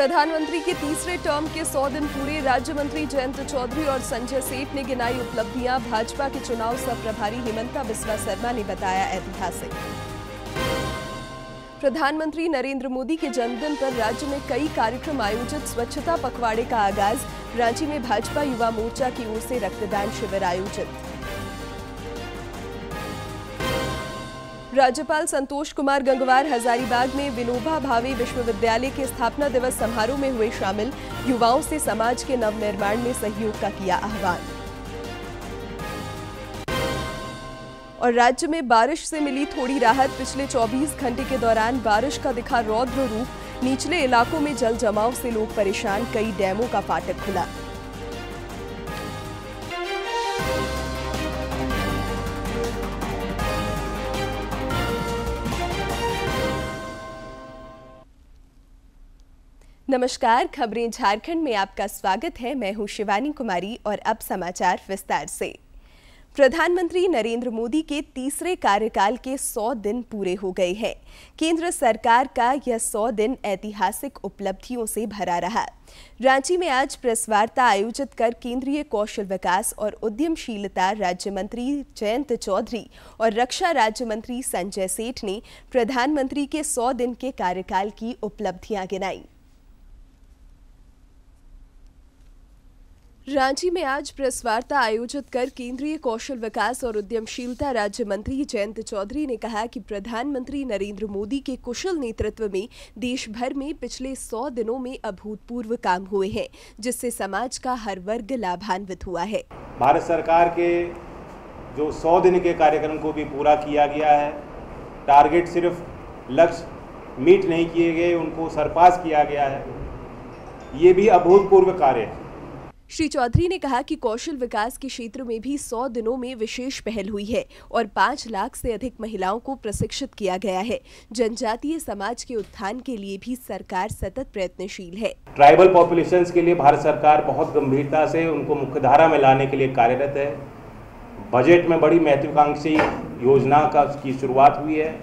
प्रधानमंत्री के तीसरे टर्म के 100 दिन पूरे। राज्य मंत्री जयंत चौधरी और संजय सेठ ने गिनाई उपलब्धियां। भाजपा के चुनाव सह प्रभारी हिमंता बिस्वा शर्मा ने बताया ऐतिहासिक। प्रधानमंत्री नरेंद्र मोदी के जन्मदिन पर राज्य में कई कार्यक्रम आयोजित। स्वच्छता पखवाड़े का आगाज। रांची में भाजपा युवा मोर्चा की ओर से रक्तदान शिविर आयोजित। राज्यपाल संतोष कुमार गंगवार हजारीबाग में विनोबा भावे विश्वविद्यालय के स्थापना दिवस समारोह में हुए शामिल। युवाओं से समाज के नवनिर्माण में सहयोग का किया आह्वान। और राज्य में बारिश से मिली थोड़ी राहत। पिछले 24 घंटे के दौरान बारिश का दिखा रौद्र रूप। निचले इलाकों में जल जमाव से लोग परेशान। कई डैमों का फाटक खुला। नमस्कार, खबरें झारखंड में आपका स्वागत है। मैं हूं शिवानी कुमारी और अब समाचार विस्तार से। प्रधानमंत्री नरेंद्र मोदी के तीसरे कार्यकाल के 100 दिन पूरे हो गए हैं। केंद्र सरकार का यह 100 दिन ऐतिहासिक उपलब्धियों से भरा रहा। रांची में आज प्रेस वार्ता आयोजित कर केंद्रीय कौशल विकास और उद्यमशीलता राज्य मंत्री जयंत चौधरी और रक्षा राज्य मंत्री संजय सेठ ने प्रधानमंत्री के 100 दिन के कार्यकाल की उपलब्धियां गिनाई। रांची में आज प्रेस वार्ता आयोजित कर केंद्रीय कौशल विकास और उद्यमशीलता राज्य मंत्री जयंत चौधरी ने कहा कि प्रधानमंत्री नरेंद्र मोदी के कुशल नेतृत्व में देश भर में पिछले 100 दिनों में अभूतपूर्व काम हुए हैं, जिससे समाज का हर वर्ग लाभान्वित हुआ है। भारत सरकार के जो 100 दिन के कार्यक्रम को भी पूरा किया गया है। टारगेट सिर्फ लक्ष्य मीट नहीं किए गए, उनको सरपास किया गया है। ये भी अभूतपूर्व कार्य है। श्री चौधरी ने कहा कि कौशल विकास के क्षेत्र में भी 100 दिनों में विशेष पहल हुई है और 5 लाख से अधिक महिलाओं को प्रशिक्षित किया गया है। जनजातीय समाज के उत्थान के लिए भी सरकार सतत प्रयत्नशील है। ट्राइबल पॉपुलेशंस के लिए भारत सरकार बहुत गंभीरता से उनको मुख्यधारा में लाने के लिए कार्यरत है। बजट में बड़ी महत्वाकांक्षी योजना की शुरुआत हुई है,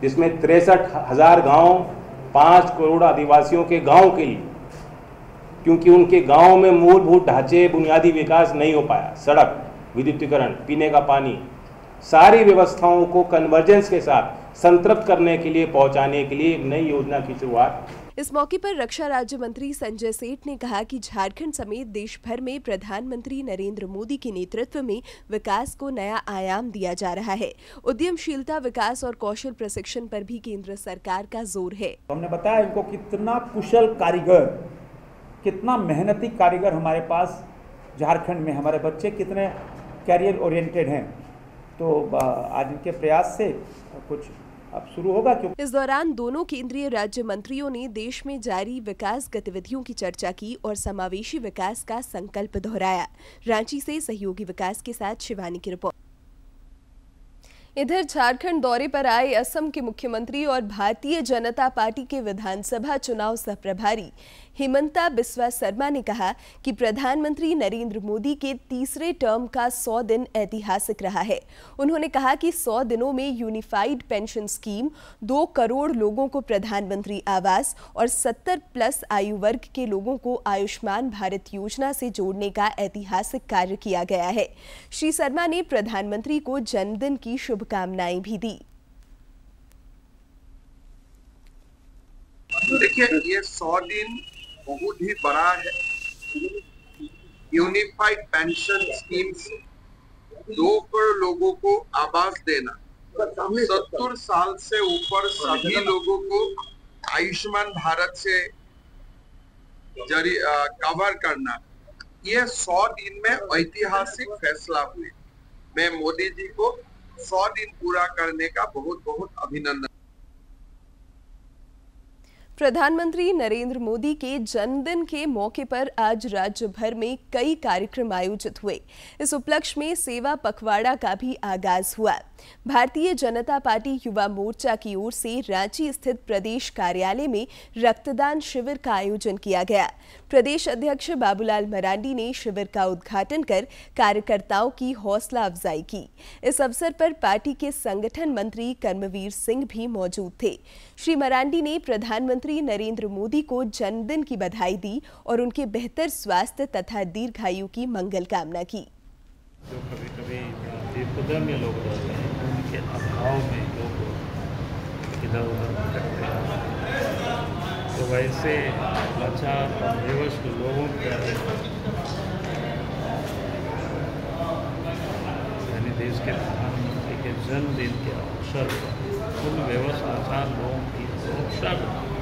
जिसमें 63,000 गाँव, 5 करोड़ आदिवासियों के गाँव के लिए, क्योंकि उनके गांव में मूलभूत ढांचे बुनियादी विकास नहीं हो पाया, सड़क, विद्युतीकरण, पीने का पानी, सारी व्यवस्थाओं को कन्वर्जेंस के साथ संतृप्त करने के लिए, पहुंचाने के लिए एक नई योजना की शुरुआत। इस मौके पर रक्षा राज्य मंत्री संजय सेठ ने कहा कि झारखंड समेत देश भर में प्रधानमंत्री नरेंद्र मोदी के नेतृत्व में विकास को नया आयाम दिया जा रहा है। उद्यमशीलता विकास और कौशल प्रशिक्षण पर भी केंद्र सरकार का जोर है। हमने बताया इनको कितना कुशल कारीगर, कितना मेहनती कारीगर हमारे पास झारखंड में, हमारे बच्चे कितने कैरियर ओरिएंटेड हैं। तो आज इनके प्रयास से कुछ अब शुरू होगा। इस दौरान दोनों केंद्रीय राज्य मंत्रियों ने देश में जारी विकास गतिविधियों की चर्चा की और समावेशी विकास का संकल्प दोहराया। रांची से सहयोगी विकास के साथ शिवानी की रिपोर्ट। इधर झारखंड दौरे पर आए असम के मुख्यमंत्री और भारतीय जनता पार्टी के विधानसभा चुनाव सह प्रभारी हिमंता बिस्वा शर्मा ने कहा कि प्रधानमंत्री नरेंद्र मोदी के तीसरे टर्म का 100 दिन ऐतिहासिक रहा है। उन्होंने कहा कि 100 दिनों में यूनिफाइड पेंशन स्कीम, 2 करोड़ लोगों को प्रधानमंत्री आवास और 70+ आयु वर्ग के लोगों को आयुष्मान भारत योजना से जोड़ने का ऐतिहासिक कार्य किया गया है। श्री शर्मा ने प्रधानमंत्री को जन्मदिन की शुभकामनाएं भी दी। देखिए, ये 100 दिन बहुत ही बड़ा है। यूनिफाइड पेंशन स्कीम से 2 करोड़ लोगों को आवास देना, 70 साल से ऊपर सभी लोगों को आयुष्मान भारत से कवर करना, ये 100 दिन में ऐतिहासिक फैसला हुए। मैं मोदी जी को 100 दिन पूरा करने का बहुत बहुत अभिनंदन। प्रधानमंत्री नरेंद्र मोदी के जन्मदिन के मौके पर आज राज्य भर में कई कार्यक्रम आयोजित हुए। इस उपलक्ष्य में सेवा पखवाड़ा का भी आगाज हुआ। भारतीय जनता पार्टी युवा मोर्चा की ओर से रांची स्थित प्रदेश कार्यालय में रक्तदान शिविर का आयोजन किया गया। प्रदेश अध्यक्ष बाबूलाल मरांडी ने शिविर का उद्घाटन कर कार्यकर्ताओं की हौसला अफजाई की। इस अवसर पर पार्टी के संगठन मंत्री कर्मवीर सिंह भी मौजूद थे। श्री मरांडी ने प्रधानमंत्री प्रधानमंत्री नरेंद्र मोदी को जन्मदिन की बधाई दी और उनके बेहतर स्वास्थ्य तथा दीर्घायु की मंगल कामना की। जो कभी-कभी विपदा में लोग रहते हैं, उनके अभाव में लोग इधर-उधर भटकते हैं, तो वैसे लाचार और बेवश लोगों के यानी देश के प्रधानमंत्री के जन्मदिन के अवसर पर उन बेवश लाचार लोगों की सुरक्षा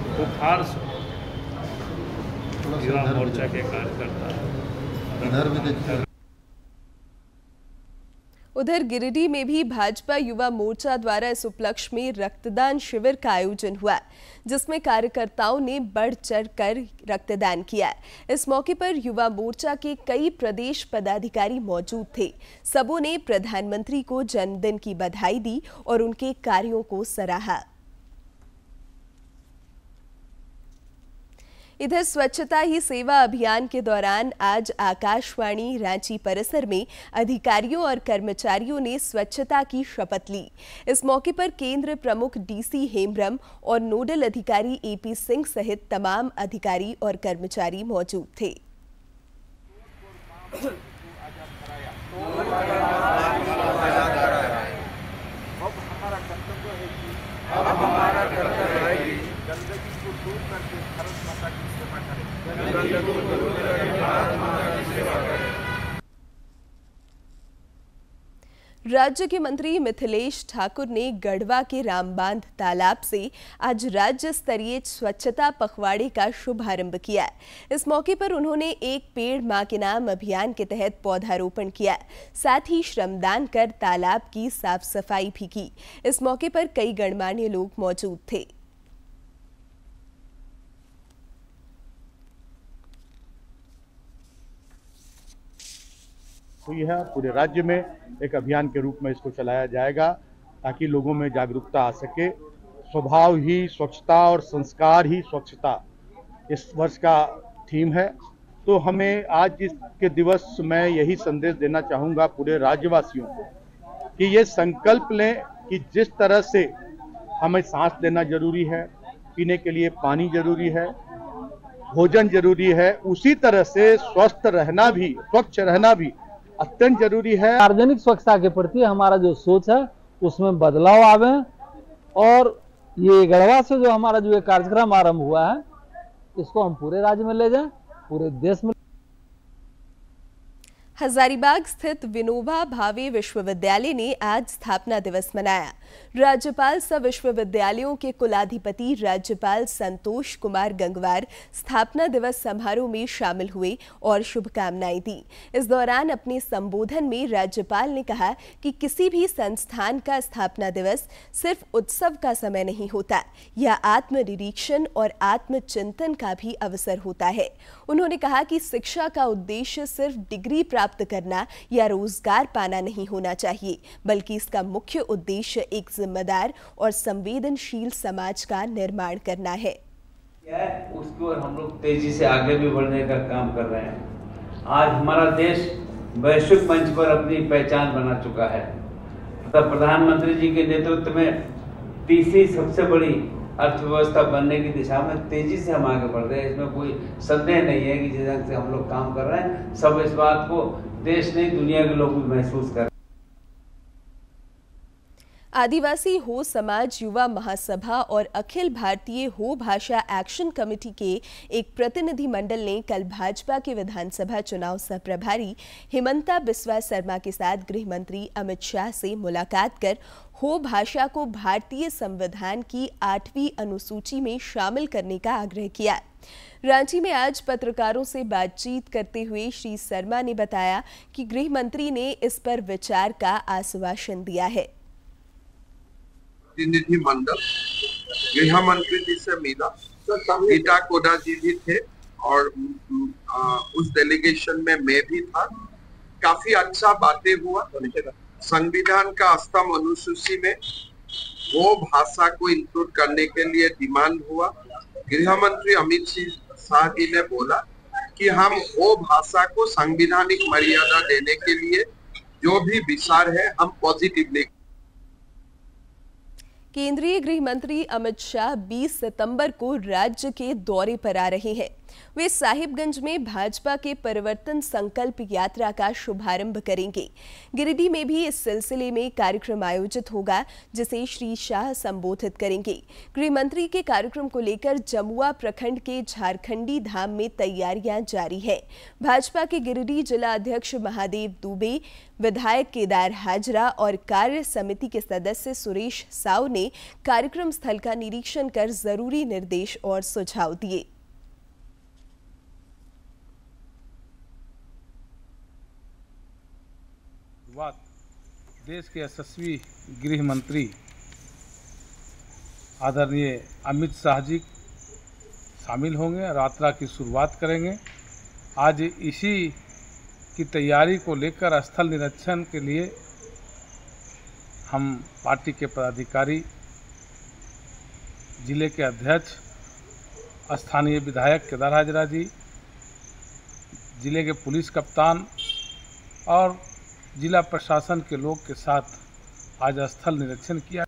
बुखार से युवा मोर्चा के कार्यकर्ता उधर गिरिडीह में भी भाजपा युवा मोर्चा द्वारा इस उपलक्ष्य में रक्तदान शिविर का आयोजन हुआ, जिसमें कार्यकर्ताओं ने बढ़ चढ़कर रक्तदान किया। इस मौके पर युवा मोर्चा के कई प्रदेश पदाधिकारी मौजूद थे। सबों ने प्रधानमंत्री को जन्मदिन की बधाई दी और उनके कार्यों को सराहा। इधर स्वच्छता ही सेवा अभियान के दौरान आज आकाशवाणी रांची परिसर में अधिकारियों और कर्मचारियों ने स्वच्छता की शपथ ली। इस मौके पर केंद्र प्रमुख डीसी हेमब्रम और नोडल अधिकारी एपी सिंह सहित तमाम अधिकारी और कर्मचारी मौजूद थे। राज्य के मंत्री मिथिलेश ठाकुर ने गढ़वा के रामबांध तालाब से आज राज्य स्तरीय स्वच्छता पखवाड़े का शुभारंभ किया। इस मौके पर उन्होंने एक पेड़ मां के नाम अभियान के तहत पौधारोपण किया, साथ ही श्रमदान कर तालाब की साफ सफाई भी की। इस मौके पर कई गणमान्य लोग मौजूद थे। तो यह पूरे राज्य में एक अभियान के रूप में इसको चलाया जाएगा ताकि लोगों में जागरूकता आ सके। स्वभाव ही स्वच्छता और संस्कार ही स्वच्छता इस वर्ष का थीम है। तो हमें आज के दिवस में यही संदेश देना चाहूँगा पूरे राज्यवासियों को कि ये संकल्प लें कि जिस तरह से हमें सांस लेना जरूरी है, पीने के लिए पानी जरूरी है, भोजन जरूरी है, उसी तरह से स्वस्थ रहना भी, स्वच्छ रहना भी अत्यंत जरूरी है। सार्वजनिक स्वच्छता के प्रति हमारा जो सोच है उसमें बदलाव आवे और ये गढ़वा से जो हमारा जो कार्यक्रम आरंभ हुआ है इसको हम पूरे राज्य में ले जाएं, पूरे देश में। हजारीबाग स्थित विनोबा भावे विश्वविद्यालय ने आज स्थापना दिवस मनाया। राज्यपाल सह विश्वविद्यालयों के कुलाधिपति राज्यपाल संतोष कुमार गंगवार स्थापना दिवस समारोह में शामिल हुए और शुभकामनाएं दी। इस दौरान अपने संबोधन में राज्यपाल ने कहा कि किसी भी संस्थान का स्थापना दिवस सिर्फ उत्सव का समय नहीं होता, यह आत्मनिरीक्षण और आत्मचिंतन का भी अवसर होता है। उन्होंने कहा कि शिक्षा का उद्देश्य सिर्फ डिग्री प्राप्त करना या रोजगार पाना नहीं होना चाहिए, बल्कि इसका मुख्य उद्देश्य एक जिम्मेदार और संवेदनशील समाज का निर्माण करना है। उसकी ओर हम लोग तेजी से आगे भी बढ़ने का काम कर रहे हैं। आज हमारा देश वैश्विक मंच पर अपनी पहचान बना चुका है। तब प्रधानमंत्री जी के नेतृत्व में तीसरी सबसे बड़ी अर्थव्यवस्था बनने की दिशा में तेजी से हम आगे बढ़ रहे हैं। इसमें कोई संदेह नहीं है कि जिस ढंग से हम लोग काम कर रहे हैं, सब इस बात को देश नहीं दुनिया के लोग भी महसूस कर रहे हैं। आदिवासी हो समाज युवा महासभा और अखिल भारतीय हो भाषा एक्शन कमेटी के एक प्रतिनिधि मंडल ने कल भाजपा के विधानसभा चुनाव सह प्रभारी हिमंता बिस्वा शर्मा के साथ गृह मंत्री अमित शाह से मुलाकात कर हो भाषा को भारतीय संविधान की 8वीं अनुसूची में शामिल करने का आग्रह किया। रांची में आज पत्रकारों से बातचीत करते हुए श्री शर्मा ने बताया कि गृह मंत्री ने इस पर विचार का आश्वासन दिया है। प्रतिनिधि मंडल गृह मंत्री जी से मिला, गीता कोडा जी भी थे और उस डेलीगेशन में मैं भी था। काफी अच्छा बातें हुआ। संविधान का 8वां अनुसूची में वो भाषा को इंक्लूड करने के लिए डिमांड हुआ। गृह मंत्री अमित शाह जी ने बोला कि हम वो भाषा को संवैधानिक मर्यादा देने के लिए जो भी विचार है हम पॉजिटिवली। केंद्रीय गृह मंत्री अमित शाह 20 सितंबर को राज्य के दौरे पर आ रहे हैं। वे साहिबगंज में भाजपा के परिवर्तन संकल्प यात्रा का शुभारंभ करेंगे। गिरिडीह में भी इस सिलसिले में कार्यक्रम आयोजित होगा, जिसे श्री शाह संबोधित करेंगे। गृह मंत्री के कार्यक्रम को लेकर जमुआ प्रखंड के झारखंडी धाम में तैयारियां जारी है। भाजपा के गिरिडीह जिला अध्यक्ष महादेव दुबे, विधायक केदार हाजरा और कार्य समिति के सदस्य सुरेश साव ने कार्यक्रम स्थल का निरीक्षण कर जरूरी निर्देश और सुझाव दिए। देश के यशस्वी गृह मंत्री आदरणीय अमित शाह जी शामिल होंगे, यात्रा की शुरुआत करेंगे। आज इसी की तैयारी को लेकर स्थल निरीक्षण के लिए हम पार्टी के पदाधिकारी, जिले के अध्यक्ष, स्थानीय विधायक केदार हाजरा जी, जिले के पुलिस कप्तान और जिला प्रशासन के लोग के साथ आज स्थल निरीक्षण किया।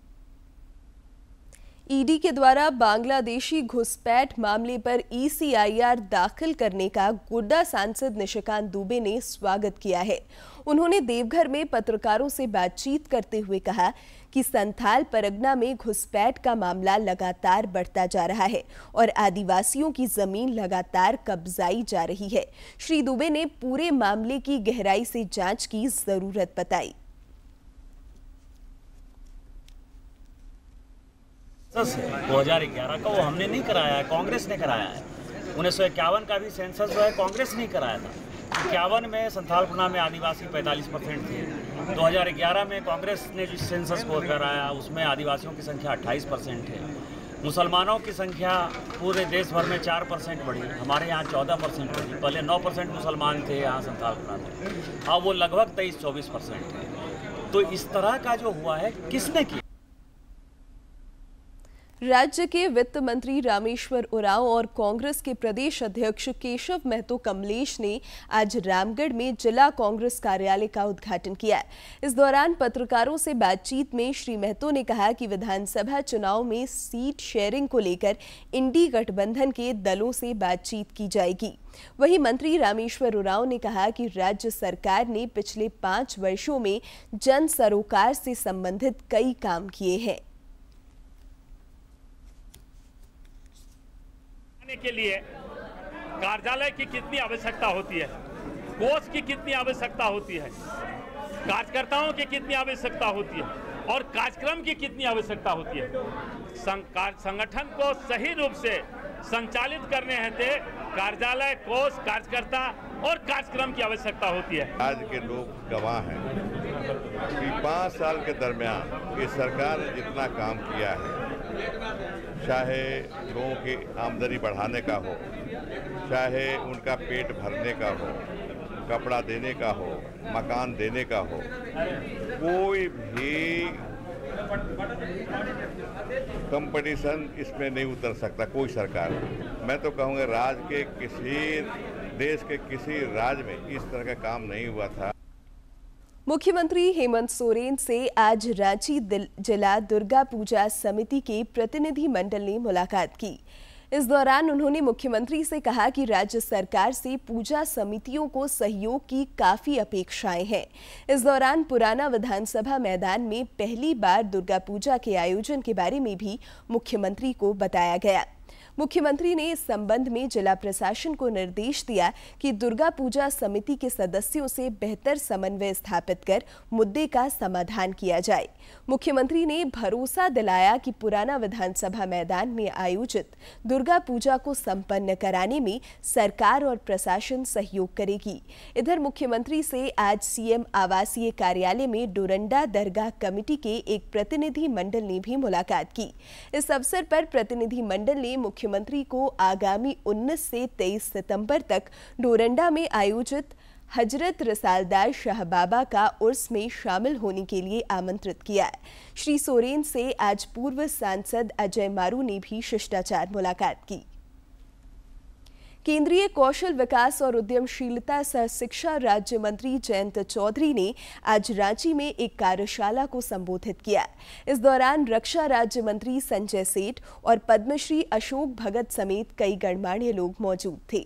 ईडी के द्वारा बांग्लादेशी घुसपैठ मामले पर ECIR दाखिल करने का गोड्डा सांसद निशिकांत दुबे ने स्वागत किया है। उन्होंने देवघर में पत्रकारों से बातचीत करते हुए कहा कि संथाल परगना में घुसपैठ का मामला लगातार बढ़ता जा रहा है और आदिवासियों की जमीन लगातार कब्जाई जा रही है। श्री दुबे ने पूरे मामले की गहराई से जांच की जरूरत बताई। 2011 का वो हमने नहीं कराया है, कांग्रेस ने कराया है। 1951 का भी सेंसस जो है कांग्रेस नहीं कराया था। 51 में संथालपुरा में आदिवासी 45% थे। 2011 में कांग्रेस ने जो सेंसस को कराया उसमें आदिवासियों की संख्या 28% है। मुसलमानों की संख्या पूरे देश भर में 4% बढ़ी, हमारे यहाँ 14% बढ़ी। पहले 9% मुसलमान थे यहाँ संथालपुरा में, अब वो लगभग 23-24% है। तो इस तरह का जो हुआ है किसने किया? राज्य के वित्त मंत्री रामेश्वर उरांव और कांग्रेस के प्रदेश अध्यक्ष केशव महतो कमलेश ने आज रामगढ़ में जिला कांग्रेस कार्यालय का उद्घाटन किया। इस दौरान पत्रकारों से बातचीत में श्री महतो ने कहा कि विधानसभा चुनाव में सीट शेयरिंग को लेकर इंडी गठबंधन के दलों से बातचीत की जाएगी। वहीं मंत्री रामेश्वर उरांव ने कहा कि राज्य सरकार ने पिछले 5 वर्षों में जन सरोकार से संबंधित कई काम किए हैं। के लिए कार्यालय की कितनी आवश्यकता होती है, कोष की कितनी आवश्यकता होती है, कार्यकर्ताओं की कितनी आवश्यकता होती है और कार्यक्रम की कितनी आवश्यकता होती है। संगठन को सही रूप से संचालित करने हेतु कार्यालय, कोष, कार्यकर्ता और कार्यक्रम की आवश्यकता होती है। आज के लोग गवाह हैं कि 5 साल के दरमियान ये सरकार ने जितना काम किया है, चाहे लोगों की आमदनी बढ़ाने का हो, चाहे उनका पेट भरने का हो, कपड़ा देने का हो, मकान देने का हो, कोई भी कंपटीशन इसमें नहीं उतर सकता कोई सरकार। मैं तो कहूँगा राज्य के किसी, देश के किसी राज्य में इस तरह का काम नहीं हुआ था। मुख्यमंत्री हेमंत सोरेन से आज रांची जिला दुर्गा पूजा समिति के प्रतिनिधि मंडल ने मुलाकात की। इस दौरान उन्होंने मुख्यमंत्री से कहा कि राज्य सरकार से पूजा समितियों को सहयोग की काफी अपेक्षाएं हैं। इस दौरान पुराना विधानसभा मैदान में पहली बार दुर्गा पूजा के आयोजन के बारे में भी मुख्यमंत्री को बताया गया। मुख्यमंत्री ने इस संबंध में जिला प्रशासन को निर्देश दिया कि दुर्गा पूजा समिति के सदस्यों से बेहतर समन्वय स्थापित कर मुद्दे का समाधान किया जाए। मुख्यमंत्री ने भरोसा दिलाया कि पुराना विधानसभा मैदान में आयोजित दुर्गा पूजा को संपन्न कराने में सरकार और प्रशासन सहयोग करेगी। इधर मुख्यमंत्री से आज सीएम आवासीय कार्यालय में डोरंडा दरगाह कमेटी के एक प्रतिनिधि मंडल ने भी मुलाकात की। इस अवसर पर प्रतिनिधि मंडल ने मुख्यमंत्री को आगामी 19 से 23 सितंबर तक डोरंडा में आयोजित हजरत रसालदार शाह बाबा का उर्स में शामिल होने के लिए आमंत्रित किया। श्री सोरेन से आज पूर्व सांसद अजय मारू ने भी शिष्टाचार मुलाकात की। केंद्रीय कौशल विकास और उद्यमशीलता सह शिक्षा राज्य मंत्री जयंत चौधरी ने आज रांची में एक कार्यशाला को संबोधित किया। इस दौरान रक्षा राज्य मंत्री संजय सेठ और पद्मश्री अशोक भगत समेत कई गणमान्य लोग मौजूद थे।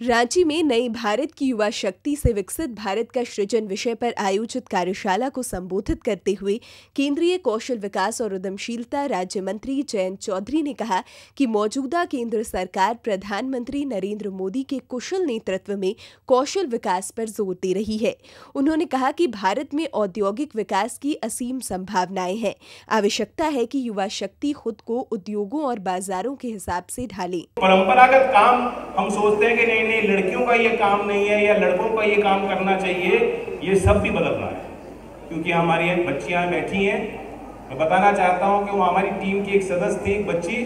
रांची में नए भारत की युवा शक्ति से विकसित भारत का सृजन विषय पर आयोजित कार्यशाला को संबोधित करते हुए केंद्रीय कौशल विकास और उद्यमशीलता राज्य मंत्री जयंत चौधरी ने कहा कि मौजूदा केंद्र सरकार प्रधानमंत्री नरेंद्र मोदी के कुशल नेतृत्व में कौशल विकास पर जोर दे रही है। उन्होंने कहा कि भारत में औद्योगिक विकास की असीम संभावनाएं हैं। आवश्यकता है कि युवा शक्ति खुद को उद्योगों और बाजारों के हिसाब से ढाले। परंपरागत काम हम सोचते हैं कि नहीं लड़कियों का ये काम नहीं है या लड़कों का ये काम करना चाहिए, ये सब भी बदल रहा है। क्योंकि हमारी बच्चियां बैठी हैं, मैं बताना चाहता हूं कि वो हमारी टीम की एक सदस्य थी, एक बच्ची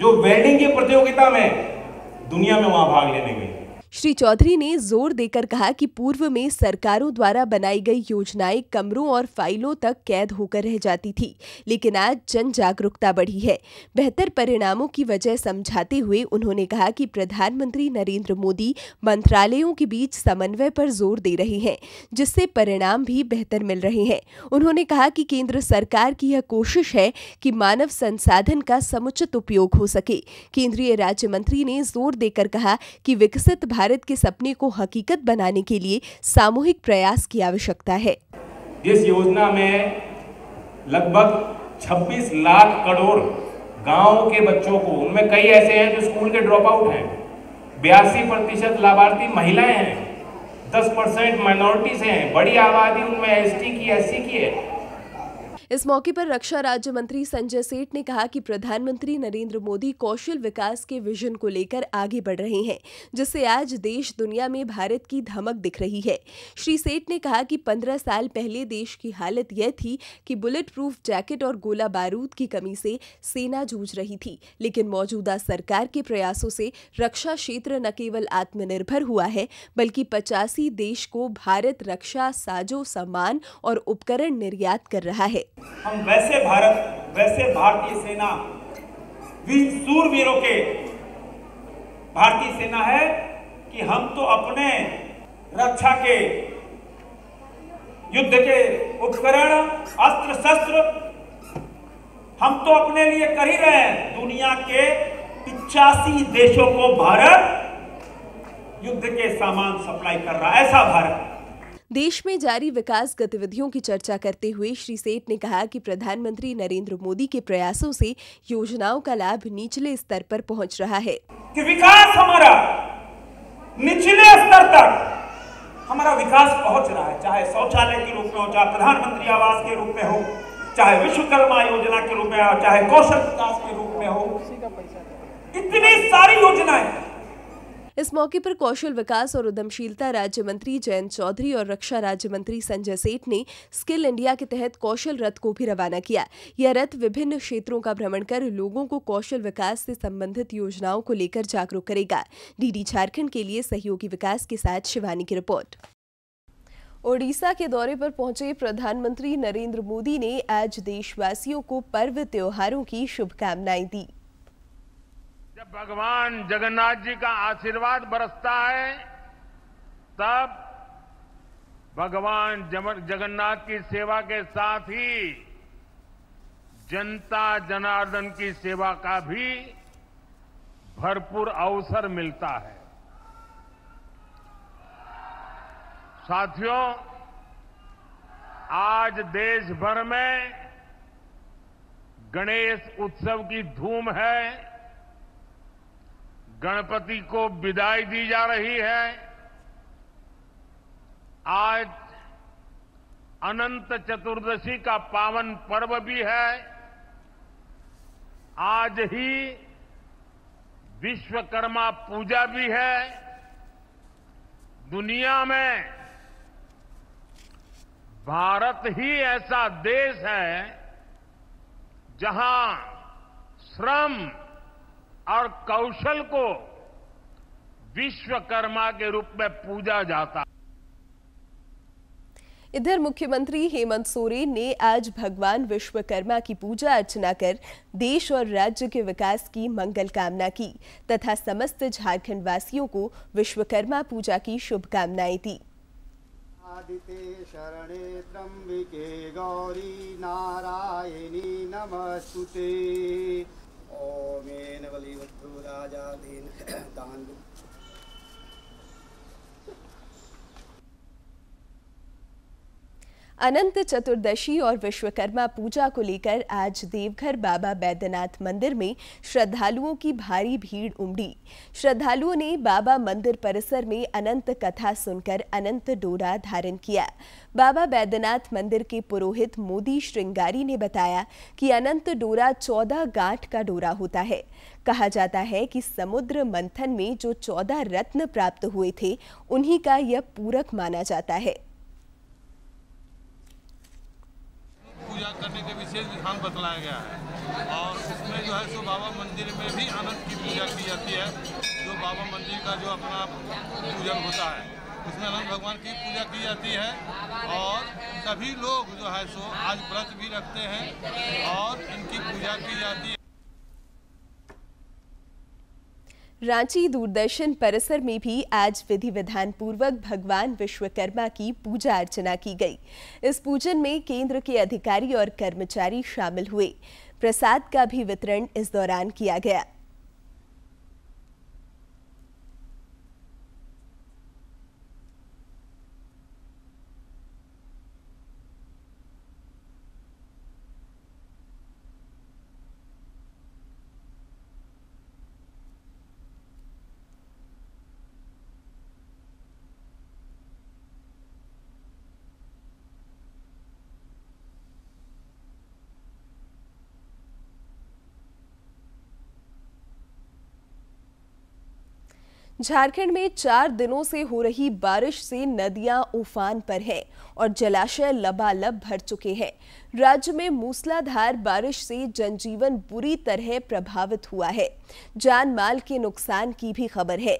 जो वेल्डिंग की प्रतियोगिता में दुनिया में वहां भाग लेने गई। श्री चौधरी ने जोर देकर कहा कि पूर्व में सरकारों द्वारा बनाई गई योजनाएं कमरों और फाइलों तक कैद होकर रह जाती थी, लेकिन आज जन जागरूकता बढ़ी है। बेहतर परिणामों की वजह समझाते हुए उन्होंने कहा कि प्रधानमंत्री नरेंद्र मोदी मंत्रालयों के बीच समन्वय पर जोर दे रहे हैं, जिससे परिणाम भी बेहतर मिल रहे हैं। उन्होंने कहा कि केंद्र सरकार की यह कोशिश है कि मानव संसाधन का समुचित उपयोग हो सके। केंद्रीय राज्य मंत्री ने जोर देकर कहा कि विकसित भारत के सपने को हकीकत बनाने के लिए सामूहिक प्रयास की आवश्यकता है। इस योजना में लगभग 26 लाख करोड़ गांव के बच्चों को, उनमें कई ऐसे हैं जो स्कूल के ड्रॉप आउट हैं, 82% लाभार्थी महिलाएं हैं, 10% माइनॉरिटीज हैं, बड़ी आबादी उनमें एसटी की, एससी की है। इस मौके पर रक्षा राज्य मंत्री संजय सेठ ने कहा कि प्रधानमंत्री नरेंद्र मोदी कौशल विकास के विजन को लेकर आगे बढ़ रहे हैं, जिससे आज देश दुनिया में भारत की धमक दिख रही है। श्री सेठ ने कहा कि 15 साल पहले देश की हालत यह थी कि बुलेट प्रूफ जैकेट और गोला बारूद की कमी से सेना जूझ रही थी, लेकिन मौजूदा सरकार के प्रयासों से रक्षा क्षेत्र न केवल आत्मनिर्भर हुआ है, बल्कि 85 देश को भारत रक्षा साजो सामान और उपकरण निर्यात कर रहा है। हम वैसे भारतीय सेना वीर सूरवीरों के भारतीय सेना है कि हम तो अपने रक्षा के युद्ध के उपकरण, अस्त्र शस्त्र हम तो अपने लिए कर ही रहे हैं। दुनिया के 85 देशों को भारत युद्ध के सामान सप्लाई कर रहा है, ऐसा भारत। देश में जारी विकास गतिविधियों की चर्चा करते हुए श्री सेठ ने कहा कि प्रधानमंत्री नरेंद्र मोदी के प्रयासों से योजनाओं का लाभ निचले स्तर पर पहुंच रहा है। कि विकास हमारा निचले स्तर तक हमारा विकास पहुंच रहा है, चाहे शौचालय के रूप में हो, चाहे प्रधानमंत्री आवास के रूप में हो, चाहे विश्वकर्मा योजना के रूप में हो, चाहे कौशल विकास के रूप में हो, इतनी सारी योजनाएं। इस मौके पर कौशल विकास और उद्यमशीलता राज्य मंत्री जयंत चौधरी और रक्षा राज्य मंत्री संजय सेठ ने स्किल इंडिया के तहत कौशल रथ को भी रवाना किया। यह रथ विभिन्न क्षेत्रों का भ्रमण कर लोगों को कौशल विकास से संबंधित योजनाओं को लेकर जागरूक करेगा। डीडी झारखंड के लिए सहयोगी विकास के साथ शिवानी की रिपोर्ट। ओडिशा के दौरे पर पहुंचे प्रधानमंत्री नरेंद्र मोदी ने आज देशवासियों को पर्व त्योहारों की शुभकामनाएं दी। जब भगवान जगन्नाथ जी का आशीर्वाद बरसता है, तब भगवान जगन्नाथ की सेवा के साथ ही जनता जनार्दन की सेवा का भी भरपूर अवसर मिलता है। साथियों, आज देश भर में गणेश उत्सव की धूम है। गणपति को विदाई दी जा रही है। आज अनंत चतुर्दशी का पावन पर्व भी है। आज ही विश्वकर्मा पूजा भी है। दुनिया में भारत ही ऐसा देश है जहां श्रम और कौशल को विश्वकर्मा के रूप में पूजा जाता है। इधर मुख्यमंत्री हेमंत सोरेन ने आज भगवान विश्वकर्मा की पूजा अर्चना कर देश और राज्य के विकास की मंगल कामना की तथा समस्त झारखंड वासियों को विश्वकर्मा पूजा की शुभकामनाएं दी। आदिते शरणे त्र्यंबिके गौरी नारायणी नमस्तुते। ओमेन बलिवधु राजा दीन दान। अनंत चतुर्दशी और विश्वकर्मा पूजा को लेकर आज देवघर बाबा बैद्यनाथ मंदिर में श्रद्धालुओं की भारी भीड़ उमड़ी। श्रद्धालुओं ने बाबा मंदिर परिसर में अनंत कथा सुनकर अनंत डोरा धारण किया। बाबा बैद्यनाथ मंदिर के पुरोहित मोदी श्रृंगारी ने बताया कि अनंत डोरा 14 गांठ का डोरा होता है। कहा जाता है कि समुद्र मंथन में जो 14 रत्न प्राप्त हुए थे उन्हीं का यह पूरक माना जाता है। पूजा करने के विशेष विधान बतलाया गया है और इसमें जो है सो बाबा मंदिर में भी अनंत की पूजा की जाती है। जो बाबा मंदिर का जो अपना पूजन होता है उसमें अनंत भगवान की पूजा की जाती है और सभी लोग जो है सो आज व्रत भी रखते हैं और इनकी पूजा की जाती है। रांची दूरदर्शन परिसर में भी आज विधि विधान पूर्वक भगवान विश्वकर्मा की पूजा अर्चना की गई। इस पूजन में केंद्र के अधिकारी और कर्मचारी शामिल हुए। प्रसाद का भी वितरण इस दौरान किया गया। झारखंड में 4 दिनों से हो रही बारिश से नदियां उफान पर हैं और जलाशय लबालब भर चुके हैं। राज्य में मूसलाधार बारिश से जनजीवन बुरी तरह प्रभावित हुआ है। जान माल के नुकसान की भी खबर है।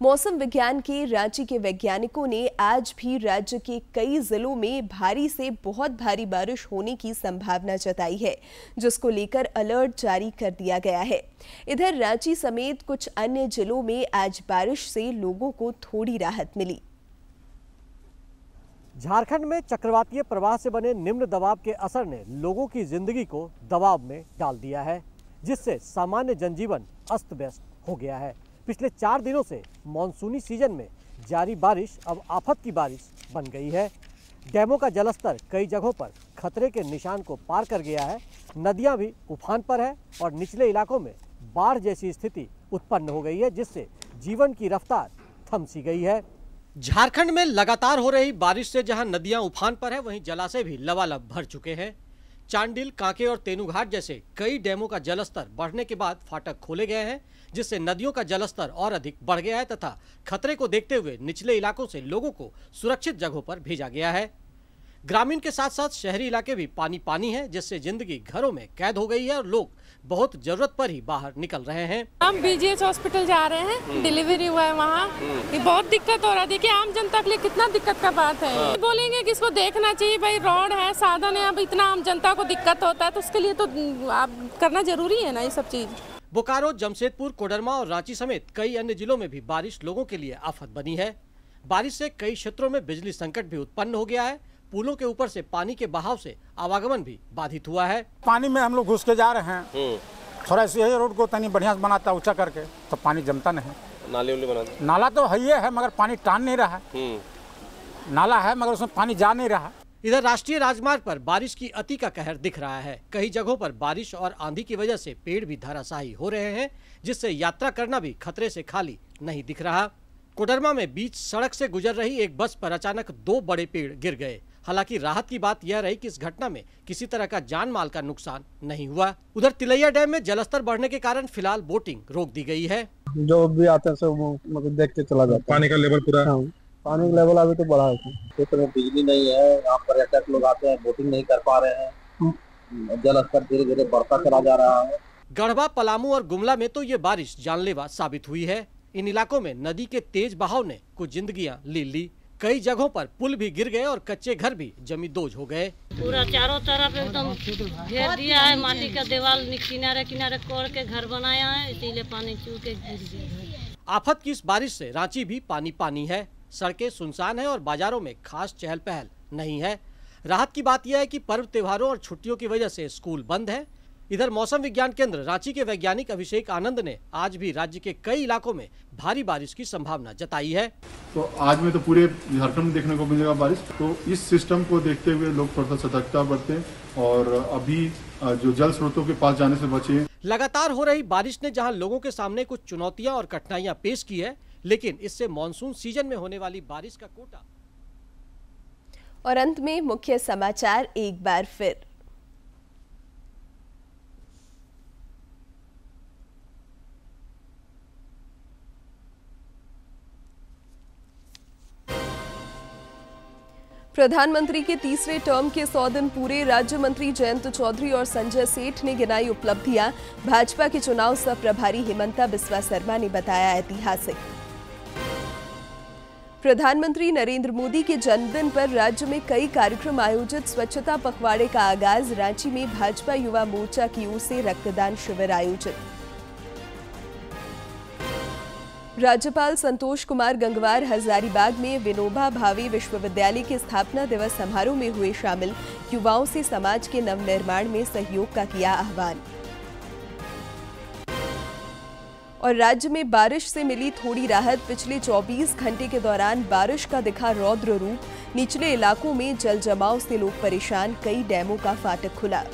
मौसम विज्ञान के रांची के वैज्ञानिकों ने आज भी राज्य के कई जिलों में भारी से बहुत भारी बारिश होने की संभावना जताई है, जिसको लेकर अलर्ट जारी कर दिया गया है। इधर रांची समेत कुछ अन्य जिलों में आज बारिश से लोगों को थोड़ी राहत मिली। झारखंड में चक्रवातीय प्रवाह से बने निम्न दबाव के असर ने लोगों की जिंदगी को दबाव में डाल दिया है, जिससे सामान्य जनजीवन अस्त व्यस्त हो गया है। पिछले 4 दिनों से मानसूनी सीजन में जारी बारिश अब आफत की बारिश बन गई है। डैमों का जलस्तर कई जगहों पर खतरे के निशान को पार कर गया है। नदियां भी उफान पर है और निचले इलाकों में बाढ़ जैसी स्थिति उत्पन्न हो गई है, जिससे जीवन की रफ्तार थम सी गई है। झारखंड में लगातार हो रही बारिश से जहां नदियां उफान पर है, वहीं जलाशय भी लबालब भर चुके हैं। चांडिल, कांके और तेनूघाट जैसे कई डैमों का जलस्तर बढ़ने के बाद फाटक खोले गए हैं, जिससे नदियों का जलस्तर और अधिक बढ़ गया है तथा खतरे को देखते हुए निचले इलाकों से लोगों को सुरक्षित जगहों पर भेजा गया है। ग्रामीण के साथ साथ शहरी इलाके भी पानी पानी है, जिससे जिंदगी घरों में कैद हो गई है और लोग बहुत जरूरत पर ही बाहर निकल रहे हैं। हम BGH हॉस्पिटल जा रहे हैं, डिलीवरी हुआ है वहाँ। ये बहुत दिक्कत हो रहा है। देखिए आम जनता के लिए कितना दिक्कत का बात है। बोलेंगे कि इसको देखना चाहिए, भाई रोड है, साधन है, अब इतना आम जनता को दिक्कत होता है तो उसके लिए तो आप करना जरूरी है ना ये सब चीज। बोकारो, जमशेदपुर, कोडरमा और रांची समेत कई अन्य जिलों में भी बारिश लोगों के लिए आफत बनी है। बारिश से कई क्षेत्रों में बिजली संकट भी उत्पन्न हो गया है। पुलों के ऊपर से पानी के बहाव से आवागमन भी बाधित हुआ है। पानी में हम लोग घुस के जा रहे हैं। थोड़ा इसे रोड को तनी बढ़िया से बनाता ऊंचा करके तो पानी जमता नहीं। नाले बना नाला तो है मगर पानी टान नहीं रहा। नाला है मगर उसमें पानी जा नहीं रहा। इधर राष्ट्रीय राजमार्ग पर बारिश की अति का कहर दिख रहा है। कई जगहों पर बारिश और आंधी की वजह से पेड़ भी धराशायी हो रहे हैं, जिससे यात्रा करना भी खतरे से खाली नहीं दिख रहा। कोडरमा में बीच सड़क से गुजर रही एक बस पर अचानक 2 बड़े पेड़ गिर गए। हालांकि राहत की बात यह रही कि इस घटना में किसी तरह का जान माल का नुकसान नहीं हुआ। उधर तिलैया डैम में जलस्तर बढ़ने के कारण फिलहाल बोटिंग रोक दी गई है। जो भी आते हैं सब मतलब देख के चला जाता है। पानी का लेवल पूरा पानी का लेवल अभी तो बढ़ा है। क्षेत्र में बिजली नहीं है, यहाँ पर्यटक लोग आते हैं, बोटिंग नहीं कर पा रहे हैं। जलस्तर धीरे धीरे बढ़ता चला जा रहा है। गढ़वा, पलामू और गुमला में तो ये बारिश जानलेवा साबित हुई है। इन इलाकों में नदी के तेज बहाव ने कुछ जिंदगियां ले ली। कई जगहों पर पुल भी गिर गए और कच्चे घर भी जमींदोज हो गए। पूरा चारों तरफ एकदम घेर दिया है, माटी का दीवार किनारे किनारे कोड़ के घर बनाया है, इसीलिए पानी चू के गिर गया। आफत की इस बारिश से रांची भी पानी पानी है। सड़कें सुनसान है और बाजारों में खास चहल पहल नहीं है। राहत की बात यह है कि पर्व त्योहारों और छुट्टियों की वजह से स्कूल बंद है। इधर मौसम विज्ञान केंद्र रांची के वैज्ञानिक अभिषेक आनंद ने आज भी राज्य के कई इलाकों में भारी बारिश की संभावना जताई है। तो आज में तो पूरे झारखंड में देखने को मिलेगा बारिश। तो इस सिस्टम को देखते हुए लोग थोड़ा सा सतर्कता बरतें और अभी जो जल स्रोतों के पास जाने से बचें। लगातार हो रही बारिश ने जहां लोगों के सामने कुछ चुनौतियां और कठिनाइयां पेश की है, लेकिन इससे मानसून सीजन में होने वाली बारिश का कोटा। और अंत में मुख्य समाचार एक बार फिर। प्रधानमंत्री के तीसरे टर्म के 100 दिन पूरे। राज्य मंत्री जयंत चौधरी और संजय सेठ ने गिनाई उपलब्धियां। भाजपा के चुनाव सह प्रभारी हिमंता बिस्वा शर्मा ने बताया ऐतिहासिक। प्रधानमंत्री नरेंद्र मोदी के जन्मदिन पर राज्य में कई कार्यक्रम आयोजित। स्वच्छता पखवाड़े का आगाज। रांची में भाजपा युवा मोर्चा की ओर से रक्तदान शिविर आयोजित। राज्यपाल संतोष कुमार गंगवार हजारीबाग में विनोबा भावे विश्वविद्यालय के स्थापना दिवस समारोह में हुए शामिल। युवाओं से समाज के नवनिर्माण में सहयोग का किया आह्वान। और राज्य में बारिश से मिली थोड़ी राहत। पिछले 24 घंटे के दौरान बारिश का दिखा रौद्र रूप। निचले इलाकों में जल जमाव से लोग परेशान। कई डैमों का फाटक खुला।